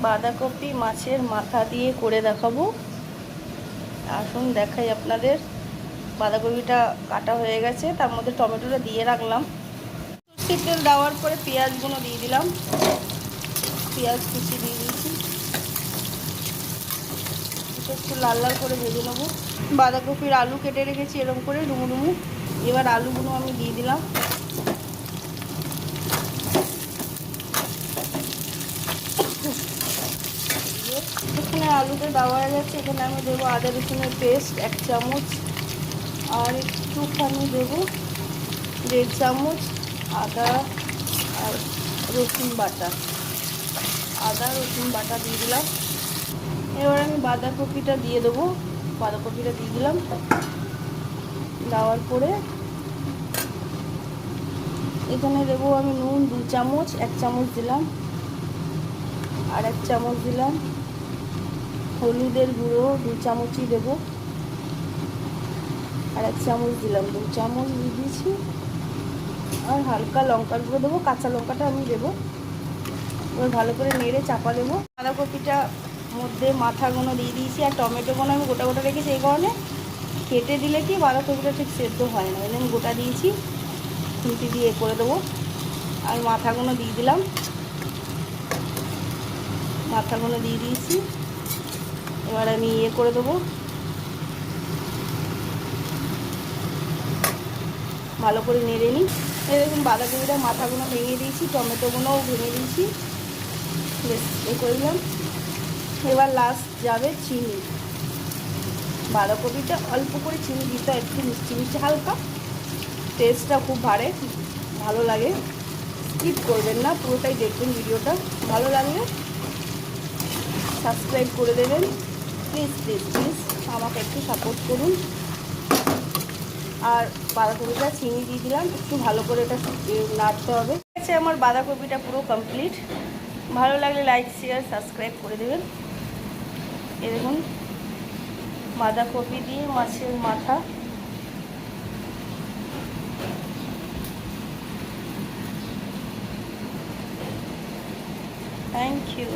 বাঁধাকপি মাছের মাথা দিয়ে করে দেখাবো। আসুন দেখাই আপনাদের। বাঁধাকপিটা কাটা হয়ে গেছে, তার মধ্যে টমেটোটা দিয়ে রাখলাম। সরষের তেল দেওয়ার পরে পেঁয়াজগুলো দিয়ে দিলাম, পেঁয়াজ কুচি দিয়ে দিয়েছি, একটু লাল লাল করে ভেজে নেবো। বাঁধাকপির আলু কেটে রেখেছি এরকম করে ডুমু ডুমু। এবার আলুগুলো আমি দিয়ে দিলাম। এখানে আলুতে দেওয়া হয়ে গেছে, এখানে আমি দেবো আদা রসুনের পেস্ট 1 চামচ, আর একটুখানি দেবো 1.5 চামচ আদা আর রসুন বাটা, আদা রসুন বাটা দিয়ে দিলাম। এবার আমি বাঁধাকপিটা দিয়ে দেবো, বাঁধাকপিটা দিয়ে দিলাম। দেওয়ার পরে এখানে দেবো আমি নুন 2 চামচ, 1 চামচ দিলাম, আর 1 চামচ দিলাম হলুদের গুঁড়ো, 2 চামচই দেবো, আর 1 চামচ দিলাম, 2 চামচ দিয়ে দিয়েছি। আর হালকা লঙ্কার গুঁড়ো দেবো, কাঁচা লঙ্কাটা আমি দেবো। এবার ভালো করে নেড়ে চাপা দেবো। বাঁধাকপিটা মধ্যে মাথাগুলো দিয়ে দিয়েছি, আর টমেটোগুলো আমি গোটা গোটা রেখেছি, এই কারণে কেটে দিলে কি বাঁধাকপিটা ঠিক সেদ্ধ হয় না, আমি গোটা দিয়েছি, খুন্তি দিয়ে করে দেবো। আর মাথাগুলো দিয়ে দিলাম, মাথাগুলো দিয়ে দিয়েছি। এবার আমি করে দেবো, ভালো করে নেড়ে নিই। এই দেখুন বাঁধাকপিটা মাথাগুলো ভেঙে দিয়েছি, টমেটোগুলোও ভেঙে দিয়েছি, বেশ করে দিলাম। এবার লাস্ট যাবে চিনি। বাঁধাকপিটা অল্প করে চিনি দিতে হয়, একটু মিষ্টি মিষ্টি হালকা, টেস্টটা খুব ভালো লাগে। স্কিপ করবেন না, পুরোটাই দেখবেন ভিডিওটা। ভালো লাগলে সাবস্ক্রাইব করে দেবেন, প্লিজ প্লিজ প্লিজ আমাকে একটু সাপোর্ট করুন। আর বাঁধাকপিটা চিনি দিয়ে দিলাম, একটু ভালো করে এটা নাড়তে হবে। ঠিক আছে, আমার বাঁধাকপিটা পুরো কমপ্লিট। ভালো লাগলে লাইক শেয়ার সাবস্ক্রাইব করে দেবেন। এই দেখুন বাঁধাকপি দিয়ে মাছের মাথা। Thank you.